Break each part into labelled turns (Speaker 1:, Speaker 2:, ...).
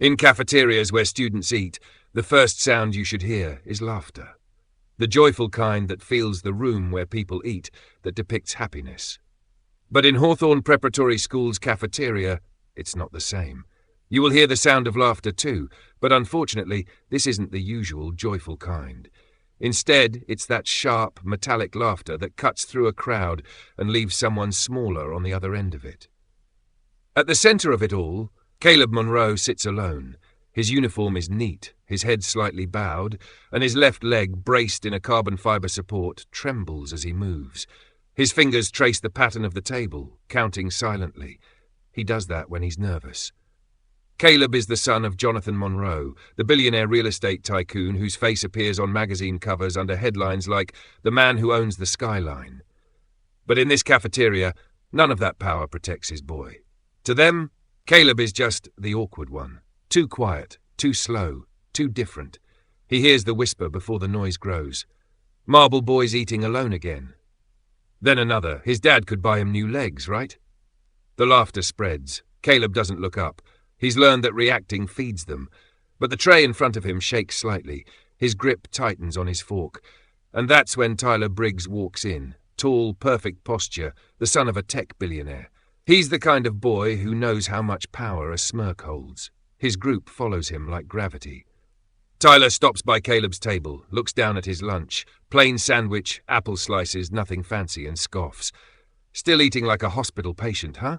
Speaker 1: In cafeterias where students eat, the first sound you should hear is laughter. The joyful kind that fills the room where people eat, that depicts happiness. But in Hawthorne Preparatory School's cafeteria, it's not the same. You will hear the sound of laughter too, but unfortunately, this isn't the usual joyful kind. Instead, it's that sharp, metallic laughter that cuts through a crowd and leaves someone smaller on the other end of it. At the center of it all, Caleb Monroe sits alone. His uniform is neat, his head slightly bowed, and his left leg, braced in a carbon fiber support, trembles as he moves. His fingers trace the pattern of the table, counting silently. He does that when he's nervous. Caleb is the son of Jonathan Monroe, the billionaire real estate tycoon whose face appears on magazine covers under headlines like "The Man Who Owns the Skyline." But in this cafeteria, none of that power protects his boy. To them, Caleb is just the awkward one. Too quiet, too slow, too different. He hears the whisper before the noise grows. Marble Boy's eating alone again. Then another. His dad could buy him new legs, right? The laughter spreads. Caleb doesn't look up. He's learned that reacting feeds them. But the tray in front of him shakes slightly. His grip tightens on his fork. And that's when Tyler Briggs walks in. Tall, perfect posture, the son of a tech billionaire. He's the kind of boy who knows how much power a smirk holds. His group follows him like gravity. Tyler stops by Caleb's table, looks down at his lunch. Plain sandwich, apple slices, nothing fancy, and scoffs. Still eating like a hospital patient, huh?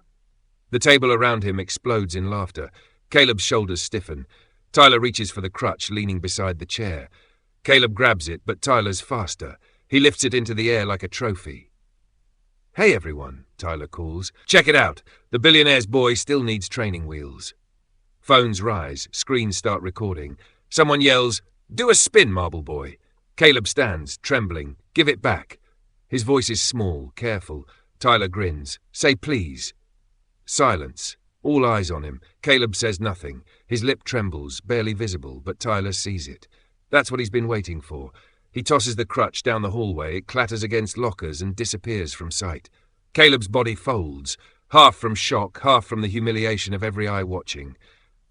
Speaker 1: The table around him explodes in laughter. Caleb's shoulders stiffen. Tyler reaches for the crutch, leaning beside the chair. Caleb grabs it, but Tyler's faster. He lifts it into the air like a trophy. "Hey everyone," Tyler calls. "Check it out. The billionaire's boy still needs training wheels." Phones rise. Screens start recording. Someone yells, "Do a spin, Marble Boy." Caleb stands, trembling. "Give it back." His voice is small, careful. Tyler grins. "Say please." Silence. All eyes on him. Caleb says nothing. His lip trembles, barely visible, but Tyler sees it. That's what he's been waiting for. He tosses the crutch down the hallway. It clatters against lockers and disappears from sight. Caleb's body folds, half from shock, half from the humiliation of every eye watching.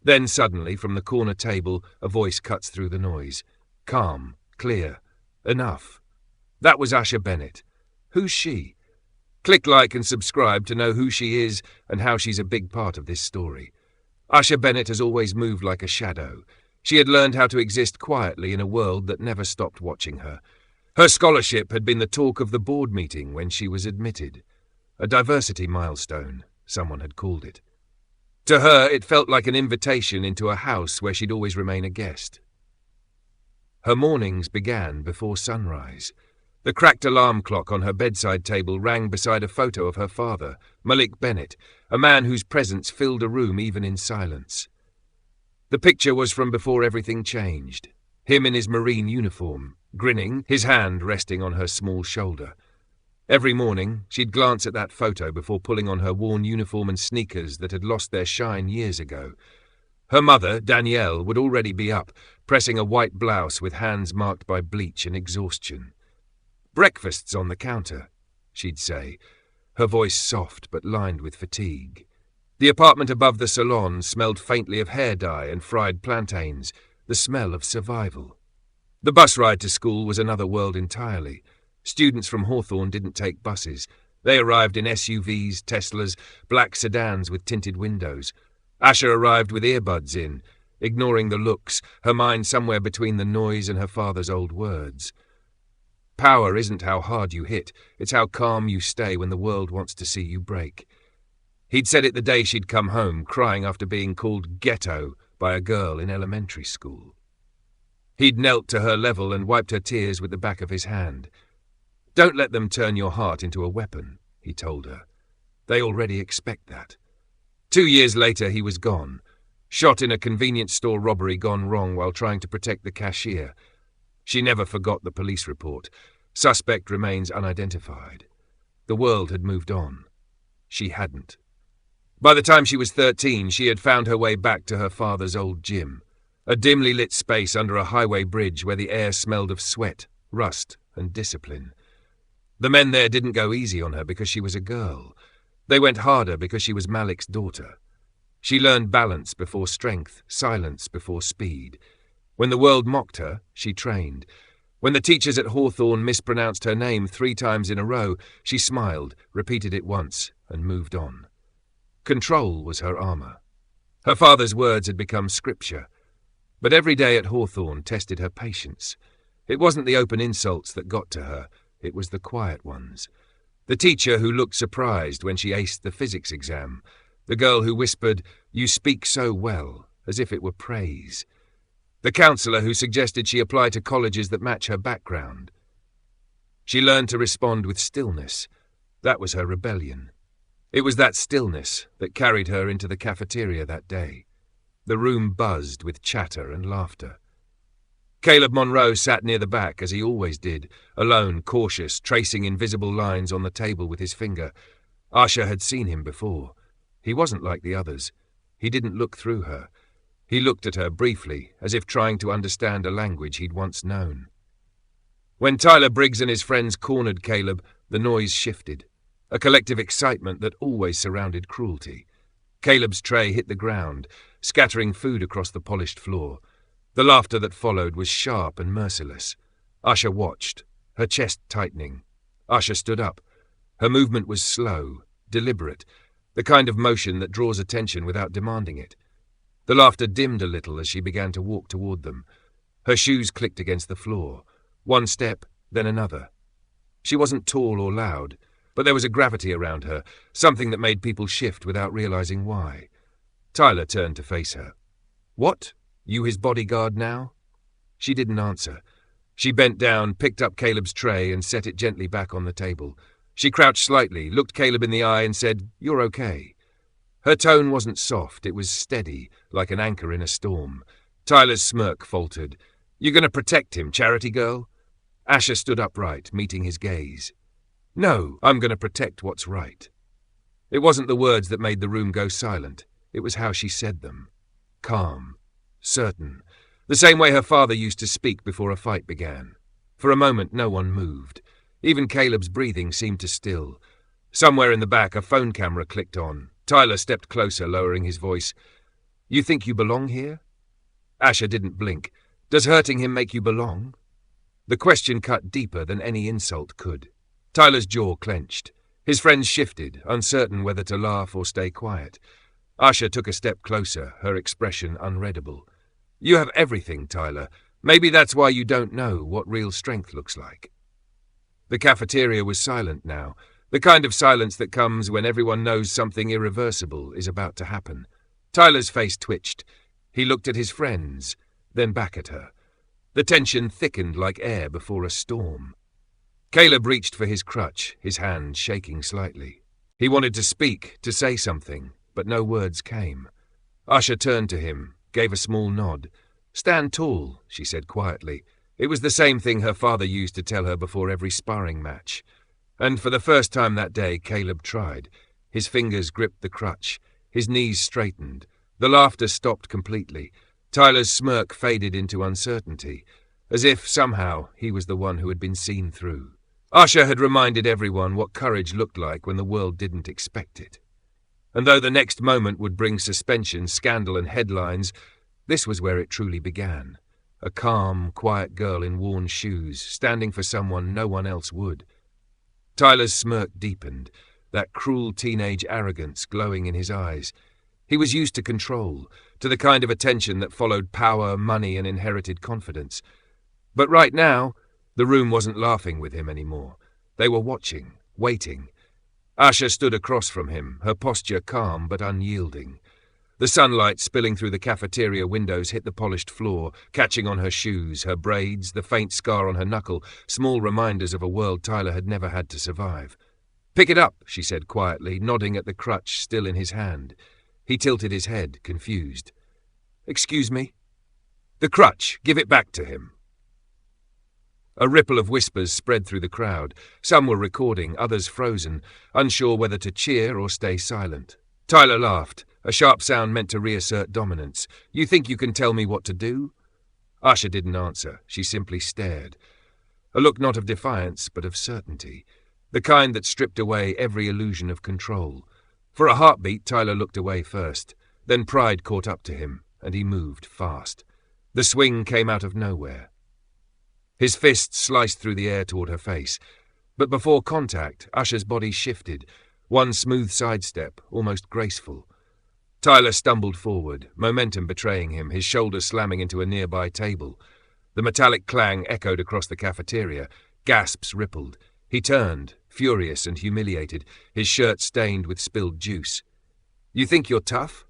Speaker 1: Then suddenly, from the corner table, a voice cuts through the noise. Calm, clear. Enough. That was Asha Bennett. Who's she? Click like and subscribe to know who she is and how she's a big part of this story. Asha Bennett has always moved like a shadow. She had learned how to exist quietly in a world that never stopped watching her. Her scholarship had been the talk of the board meeting when she was admitted. A diversity milestone, someone had called it. To her, it felt like an invitation into a house where she'd always remain a guest. Her mornings began before sunrise. The cracked alarm clock on her bedside table rang beside a photo of her father, Malik Bennett, a man whose presence filled a room even in silence. The picture was from before everything changed. Him in his Marine uniform, grinning, his hand resting on her small shoulder. Every morning, she'd glance at that photo before pulling on her worn uniform and sneakers that had lost their shine years ago. Her mother, Danielle, would already be up, pressing a white blouse with hands marked by bleach and exhaustion. "Breakfast's on the counter," she'd say, her voice soft but lined with fatigue. The apartment above the salon smelled faintly of hair dye and fried plantains, the smell of survival. The bus ride to school was another world entirely. Students from Hawthorne didn't take buses. They arrived in SUVs, Teslas, black sedans with tinted windows. Asha arrived with earbuds in, ignoring the looks, her mind somewhere between the noise and her father's old words. Power isn't how hard you hit, it's how calm you stay when the world wants to see you break. He'd said it the day she'd come home, crying after being called ghetto by a girl in elementary school. He'd knelt to her level and wiped her tears with the back of his hand. "Don't let them turn your heart into a weapon," he told her. "They already expect that." 2 years later, he was gone. Shot in a convenience store robbery gone wrong while trying to protect the cashier. She never forgot the police report. Suspect remains unidentified. The world had moved on. She hadn't. By the time she was 13, she had found her way back to her father's old gym. A dimly lit space under a highway bridge where the air smelled of sweat, rust, and discipline. The men there didn't go easy on her because she was a girl. They went harder because she was Malik's daughter. She learned balance before strength, silence before speed. When the world mocked her, she trained. When the teachers at Hawthorne mispronounced her name 3 times in a row, she smiled, repeated it once, and moved on. Control was her armor. Her father's words had become scripture. But every day at Hawthorne tested her patience. It wasn't the open insults that got to her, it was the quiet ones. The teacher who looked surprised when she aced the physics exam. The girl who whispered, "You speak so well," as if it were praise. The counselor who suggested she apply to colleges that match her background. She learned to respond with stillness. That was her rebellion. It was that stillness that carried her into the cafeteria that day. The room buzzed with chatter and laughter. Caleb Monroe sat near the back, as he always did, alone, cautious, tracing invisible lines on the table with his finger. Asha had seen him before. He wasn't like the others. He didn't look through her. He looked at her briefly, as if trying to understand a language he'd once known. When Tyler Briggs and his friends cornered Caleb, the noise shifted. A collective excitement that always surrounded cruelty. Caleb's tray hit the ground, scattering food across the polished floor. The laughter that followed was sharp and merciless. Asha watched, her chest tightening. Asha stood up. Her movement was slow, deliberate, the kind of motion that draws attention without demanding it. The laughter dimmed a little as she began to walk toward them. Her shoes clicked against the floor. One step, then another. She wasn't tall or loud, but there was a gravity around her, something that made people shift without realizing why. Tyler turned to face her. "What? You his bodyguard now?" She didn't answer. She bent down, picked up Caleb's tray and set it gently back on the table. She crouched slightly, looked Caleb in the eye and said, "You're okay." Her tone wasn't soft, it was steady, like an anchor in a storm. Tyler's smirk faltered. "You gonna protect him, charity girl?" Asha stood upright, meeting his gaze. "No, I'm gonna protect what's right." It wasn't the words that made the room go silent. It was how she said them. Calm, certain, the same way her father used to speak before a fight began. For a moment no one moved. Even Caleb's breathing seemed to still. Somewhere in the back a phone camera clicked on. Tyler stepped closer, lowering his voice. "You think you belong here?" Asha didn't blink. "Does hurting him make you belong?" The question cut deeper than any insult could. Tyler's jaw clenched. His friends shifted, uncertain whether to laugh or stay quiet. Asha took a step closer, her expression unreadable. "You have everything, Tyler. Maybe that's why you don't know what real strength looks like." The cafeteria was silent now, the kind of silence that comes when everyone knows something irreversible is about to happen. Tyler's face twitched. He looked at his friends, then back at her. The tension thickened like air before a storm. Caleb reached for his crutch, his hand shaking slightly. He wanted to speak, to say something, but no words came. Asha turned to him, gave a small nod. "Stand tall," she said quietly. It was the same thing her father used to tell her before every sparring match. And for the first time that day, Caleb tried. His fingers gripped the crutch. His knees straightened. The laughter stopped completely. Tyler's smirk faded into uncertainty, as if, somehow, he was the one who had been seen through. Asha had reminded everyone what courage looked like when the world didn't expect it. And though the next moment would bring suspension, scandal and headlines, this was where it truly began. A calm, quiet girl in worn shoes, standing for someone no one else would. Tyler's smirk deepened, that cruel teenage arrogance glowing in his eyes. He was used to control, to the kind of attention that followed power, money, and inherited confidence. But right now, the room wasn't laughing with him anymore. They were watching, waiting. Asha stood across from him, her posture calm but unyielding. The sunlight spilling through the cafeteria windows hit the polished floor, catching on her shoes, her braids, the faint scar on her knuckle, small reminders of a world Tyler had never had to survive. "Pick it up," she said quietly, nodding at the crutch still in his hand. He tilted his head, confused. "Excuse me?" "The crutch. Give it back to him." A ripple of whispers spread through the crowd. Some were recording, others frozen, unsure whether to cheer or stay silent. Tyler laughed, a sharp sound meant to reassert dominance. "You think you can tell me what to do?" Asha didn't answer. She simply stared. A look not of defiance, but of certainty. The kind that stripped away every illusion of control. For a heartbeat, Tyler looked away first. Then pride caught up to him, and he moved fast. The swing came out of nowhere. His fist sliced through the air toward her face, but before contact, Asha's body shifted, one smooth sidestep, almost graceful. Tyler stumbled forward, momentum betraying him, his shoulder slamming into a nearby table. The metallic clang echoed across the cafeteria. Gasps rippled. He turned, furious and humiliated, his shirt stained with spilled juice. "You think you're tough?"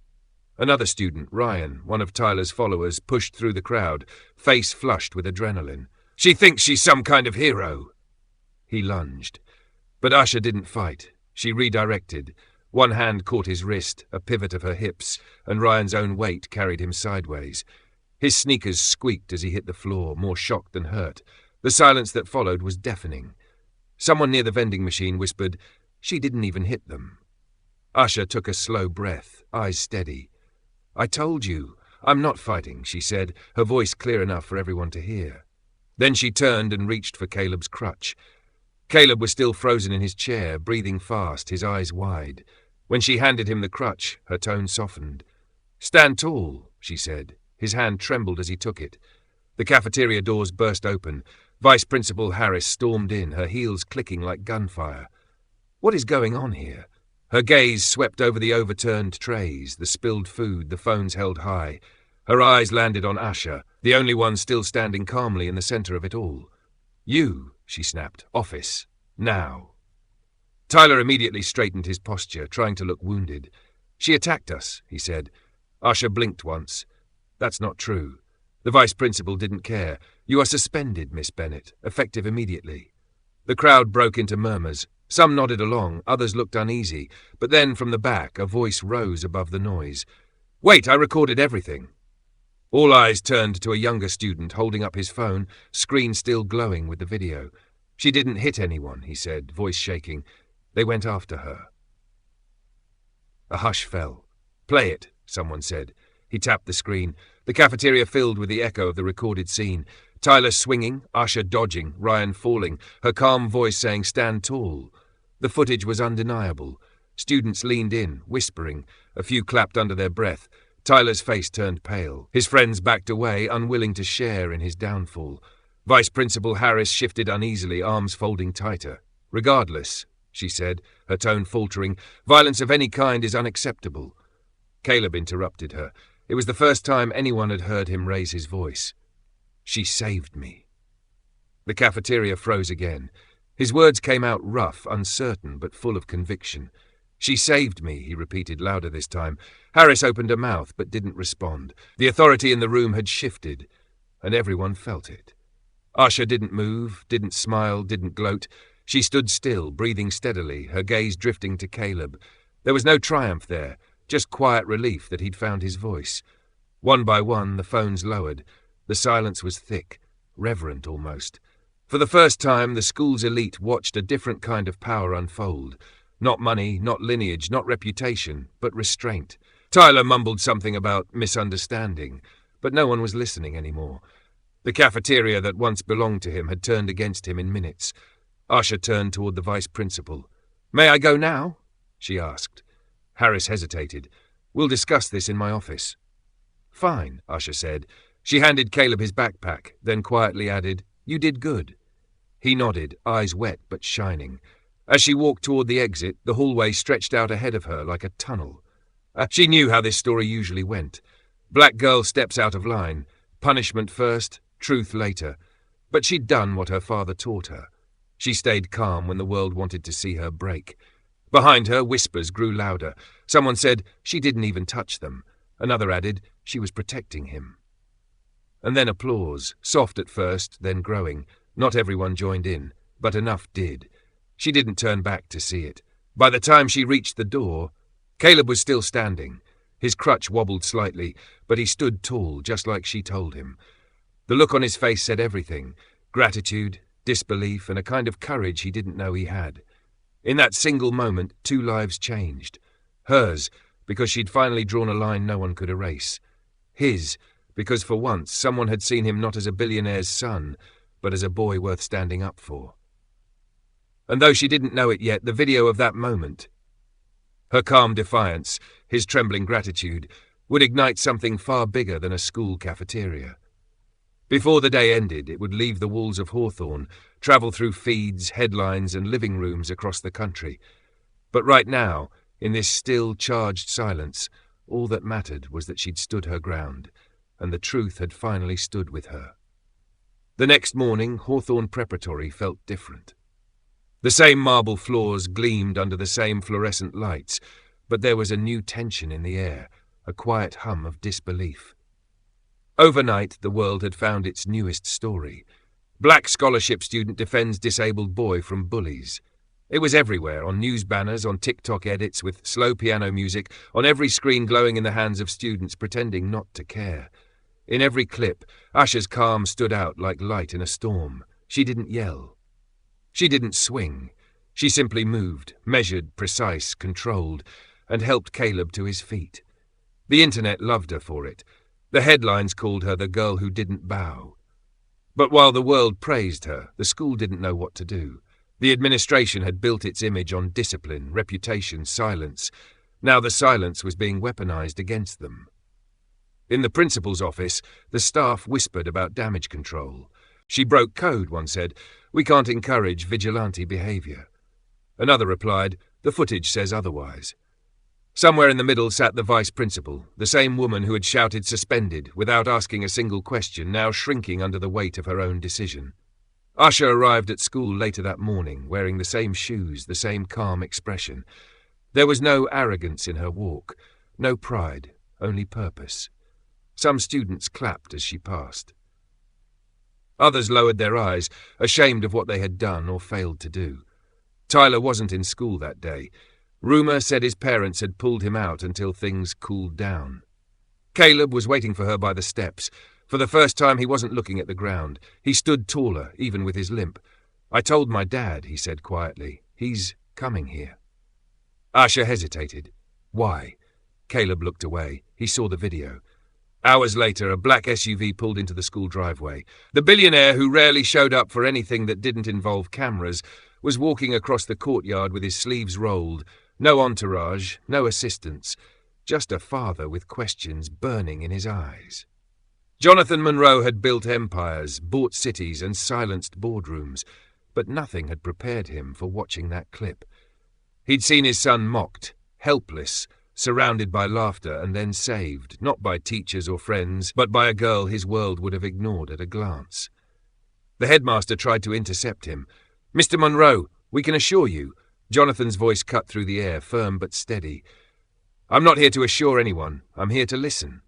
Speaker 1: Another student, Ryan, one of Tyler's followers, pushed through the crowd, face flushed with adrenaline. "She thinks she's some kind of hero." He lunged. But Asha didn't fight. She redirected. One hand caught his wrist, a pivot of her hips, and Ryan's own weight carried him sideways. His sneakers squeaked as he hit the floor, more shocked than hurt. The silence that followed was deafening. Someone near the vending machine whispered, "She didn't even hit them." Asha took a slow breath, eyes steady. "I told you, I'm not fighting," she said, her voice clear enough for everyone to hear. Then she turned and reached for Caleb's crutch. Caleb was still frozen in his chair, breathing fast, his eyes wide. When she handed him the crutch, her tone softened. "Stand tall," she said. His hand trembled as he took it. The cafeteria doors burst open. Vice Principal Harris stormed in, her heels clicking like gunfire. What is going on here? Her gaze swept over the overturned trays, the spilled food, the phones held high. Her eyes landed on Asha, the only one still standing calmly in the center of it all. "You," she snapped. "Office. Now." Tyler immediately straightened his posture, trying to look wounded. "She attacked us," he said. Asha blinked once. "That's not true. The vice principal didn't care. You are suspended, Miss Bennett, effective immediately." The crowd broke into murmurs. Some nodded along, others looked uneasy, but then from the back a voice rose above the noise. "Wait, I recorded everything." All eyes turned to a younger student holding up his phone, screen still glowing with the video. "She didn't hit anyone," he said, voice shaking. "They went after her." A hush fell. "Play it," someone said. He tapped the screen. The cafeteria filled with the echo of the recorded scene. Tyler swinging, Asha dodging, Ryan falling, her calm voice saying, "Stand tall." The footage was undeniable. Students leaned in, whispering. A few clapped under their breath. Tyler's face turned pale. His friends backed away, unwilling to share in his downfall. Vice Principal Harris shifted uneasily, arms folding tighter. "Regardless," she said, her tone faltering, "violence of any kind is unacceptable." Caleb interrupted her. It was the first time anyone had heard him raise his voice. "She saved me." The cafeteria froze again. His words came out rough, uncertain, but full of conviction. "She saved me," he repeated louder this time. Harris opened her mouth, but didn't respond. The authority in the room had shifted, and everyone felt it. Asha didn't move, didn't smile, didn't gloat. She stood still, breathing steadily, her gaze drifting to Caleb. There was no triumph there, just quiet relief that he'd found his voice. One by one, the phones lowered. The silence was thick, reverent almost. For the first time, the school's elite watched a different kind of power unfold. Not money, not lineage, not reputation, but restraint. Tyler mumbled something about misunderstanding, but no one was listening anymore. The cafeteria that once belonged to him had turned against him in minutes. Asha turned toward the vice principal. "May I go now?" she asked. Harris hesitated. "We'll discuss this in my office." "Fine," Asha said. She handed Caleb his backpack, then quietly added, "You did good." He nodded, eyes wet but shining. As she walked toward the exit, the hallway stretched out ahead of her like a tunnel. She knew how this story usually went. Black girl steps out of line. Punishment first, truth later. But she'd done what her father taught her. She stayed calm when the world wanted to see her break. Behind her, whispers grew louder. Someone said, "She didn't even touch them." Another added, "She was protecting him." And then applause, soft at first, then growing. Not everyone joined in, but enough did. She didn't turn back to see it. By the time she reached the door, Caleb was still standing. His crutch wobbled slightly, but he stood tall, just like she told him. The look on his face said everything: gratitude, disbelief, and a kind of courage he didn't know he had. In that single moment, 2 lives changed. Hers, because she'd finally drawn a line no one could erase. His, because for once someone had seen him not as a billionaire's son, but as a boy worth standing up for. And though she didn't know it yet, the video of that moment, her calm defiance, his trembling gratitude, would ignite something far bigger than a school cafeteria. Before the day ended, it would leave the walls of Hawthorne, travel through feeds, headlines, and living rooms across the country. But right now, in this still, charged silence, all that mattered was that she'd stood her ground, and the truth had finally stood with her. The next morning, Hawthorne Preparatory felt different. The same marble floors gleamed under the same fluorescent lights, but there was a new tension in the air, a quiet hum of disbelief. Overnight, the world had found its newest story. Black scholarship student defends disabled boy from bullies. It was everywhere, on news banners, on TikTok edits with slow piano music, on every screen glowing in the hands of students pretending not to care. In every clip, Asha's calm stood out like light in a storm. She didn't yell. She didn't swing. She simply moved, measured, precise, controlled, and helped Caleb to his feet. The internet loved her for it. The headlines called her the girl who didn't bow. But while the world praised her, the school didn't know what to do. The administration had built its image on discipline, reputation, silence. Now the silence was being weaponized against them. In the principal's office, the staff whispered about damage control. She broke code, one said. We can't encourage vigilante behavior. Another replied, the footage says otherwise. Somewhere in the middle sat the vice principal, the same woman who had shouted suspended without asking a single question, now shrinking under the weight of her own decision. Asha arrived at school later that morning, wearing the same shoes, the same calm expression. There was no arrogance in her walk, no pride, only purpose. Some students clapped as she passed. Others lowered their eyes, ashamed of what they had done or failed to do. Tyler wasn't in school that day. Rumour said his parents had pulled him out until things cooled down. Caleb was waiting for her by the steps. For the first time, he wasn't looking at the ground. He stood taller, even with his limp. I told my dad, he said quietly. He's coming here. Asha hesitated. Why? Caleb looked away. He saw the video. Hours later, a black SUV pulled into the school driveway. The billionaire, who rarely showed up for anything that didn't involve cameras, was walking across the courtyard with his sleeves rolled. No entourage, no assistants, just a father with questions burning in his eyes. Jonathan Monroe had built empires, bought cities, and silenced boardrooms, but nothing had prepared him for watching that clip. He'd seen his son mocked, helpless, surrounded by laughter, and then saved, not by teachers or friends, but by a girl his world would have ignored at a glance. The headmaster tried to intercept him. Mr. Monroe, we can assure you. Jonathan's voice cut through the air, firm but steady. I'm not here to assure anyone. I'm here to listen.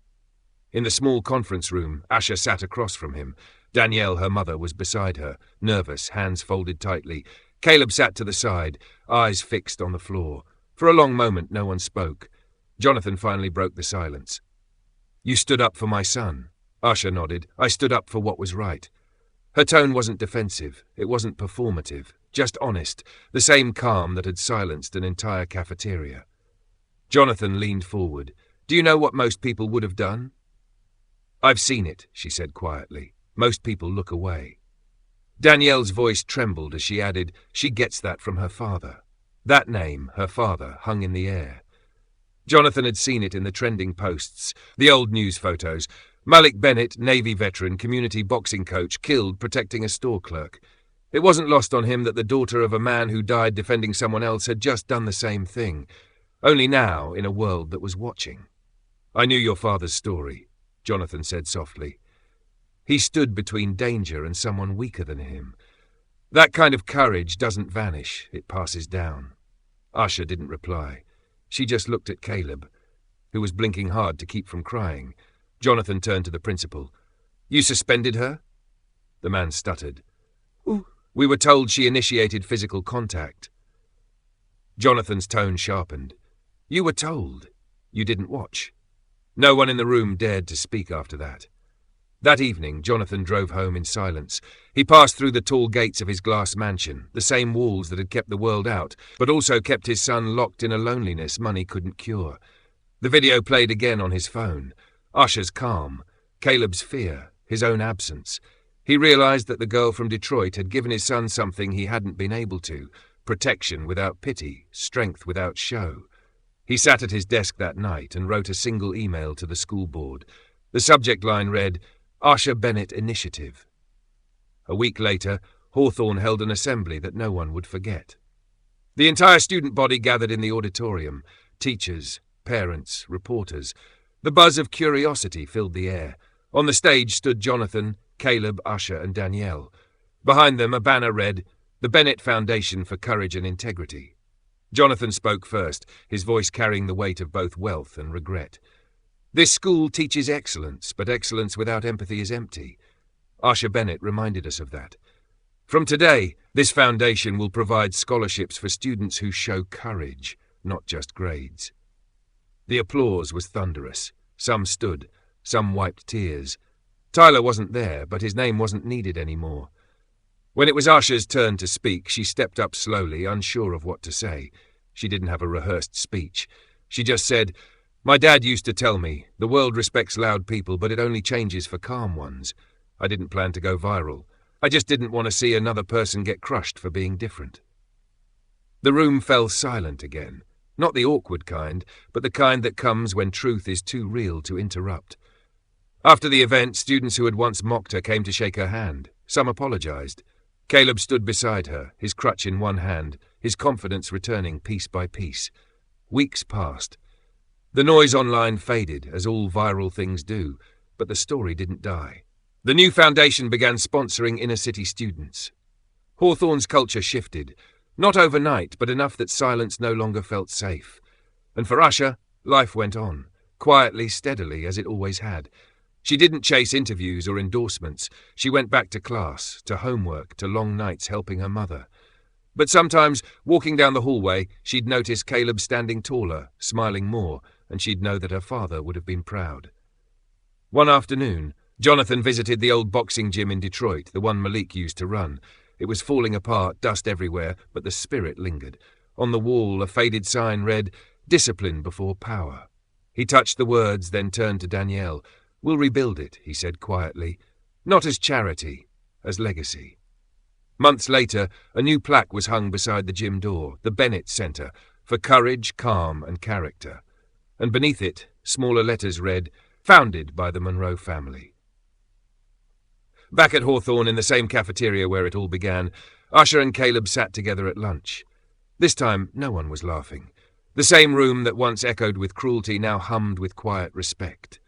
Speaker 1: In the small conference room, Asha sat across from him. Danielle, her mother, was beside her, nervous, hands folded tightly. Caleb sat to the side, eyes fixed on the floor. For a long moment, no one spoke. Jonathan finally broke the silence. You stood up for my son. Asha nodded. I stood up for what was right. Her tone wasn't defensive. It wasn't performative. Just honest, the same calm that had silenced an entire cafeteria. Jonathan leaned forward. Do you know what most people would have done? I've seen it, she said quietly. Most people look away. Danielle's voice trembled as she added, she gets that from her father. That name, her father, hung in the air. Jonathan had seen it in the trending posts, the old news photos. Malik Bennett, Navy veteran, community boxing coach, killed protecting a store clerk. It wasn't lost on him that the daughter of a man who died defending someone else had just done the same thing, only now in a world that was watching. I knew your father's story, Jonathan said softly. He stood between danger and someone weaker than him. That kind of courage doesn't vanish, it passes down. Asha didn't reply. She just looked at Caleb, who was blinking hard to keep from crying. Jonathan turned to the principal. You suspended her? The man stuttered. We were told she initiated physical contact. Jonathan's tone sharpened. You were told. You didn't watch. No one in the room dared to speak after that. That evening, Jonathan drove home in silence. He passed through the tall gates of his glass mansion, the same walls that had kept the world out, but also kept his son locked in a loneliness money couldn't cure. The video played again on his phone. Asha's calm, Caleb's fear, his own absence. He realized that the girl from Detroit had given his son something he hadn't been able to, protection without pity, strength without show. He sat at his desk that night and wrote a single email to the school board. The subject line read, Asha Bennett Initiative. A week later, Hawthorne held an assembly that no one would forget. The entire student body gathered in the auditorium. Teachers, parents, reporters. The buzz of curiosity filled the air. On the stage stood Jonathan, Caleb, Asha, and Danielle. Behind them, a banner read, The Bennett Foundation for Courage and Integrity. Jonathan spoke first, his voice carrying the weight of both wealth and regret. This school teaches excellence, but excellence without empathy is empty. Asha Bennett reminded us of that. From today, this foundation will provide scholarships for students who show courage, not just grades. The applause was thunderous. Some stood, some wiped tears. Tyler wasn't there, but his name wasn't needed anymore. When it was Asha's turn to speak, she stepped up slowly, unsure of what to say. She didn't have a rehearsed speech. She just said, My dad used to tell me, the world respects loud people, but it only changes for calm ones. I didn't plan to go viral. I just didn't want to see another person get crushed for being different. The room fell silent again. Not the awkward kind, but the kind that comes when truth is too real to interrupt. After the event, students who had once mocked her came to shake her hand. Some apologized. Caleb stood beside her, his crutch in one hand, his confidence returning piece by piece. Weeks passed. The noise online faded, as all viral things do, but the story didn't die. The new foundation began sponsoring inner-city students. Hawthorne's culture shifted, not overnight, but enough that silence no longer felt safe. And for Asha, life went on, quietly, steadily, as it always had. She didn't chase interviews or endorsements. She went back to class, to homework, to long nights helping her mother. But sometimes, walking down the hallway, she'd notice Caleb standing taller, smiling more, and she'd know that her father would have been proud. One afternoon, Jonathan visited the old boxing gym in Detroit, the one Malik used to run. It was falling apart, dust everywhere, but the spirit lingered. On the wall, a faded sign read, Discipline before power. He touched the words, then turned to Danielle. We'll rebuild it, he said quietly. Not as charity, as legacy. Months later, a new plaque was hung beside the gym door, the Bennett Center, for courage, calm, and character. And beneath it, smaller letters read, Founded by the Monroe family. Back at Hawthorne, in the same cafeteria where it all began, Asha and Caleb sat together at lunch. This time, no one was laughing. The same room that once echoed with cruelty now hummed with quiet respect.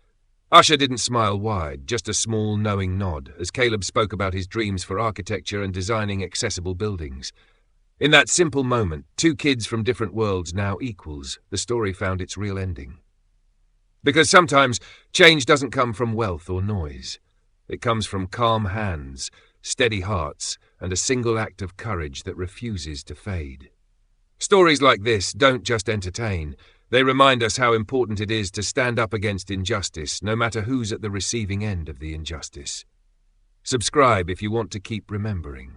Speaker 1: Asha didn't smile wide, just a small, knowing nod, as Caleb spoke about his dreams for architecture and designing accessible buildings. In that simple moment, two kids from different worlds now equals, the story found its real ending. Because sometimes, change doesn't come from wealth or noise. It comes from calm hands, steady hearts, and a single act of courage that refuses to fade. Stories like this don't just entertain. They remind us how important it is to stand up against injustice, no matter who's at the receiving end of the injustice. Subscribe if you want to keep remembering.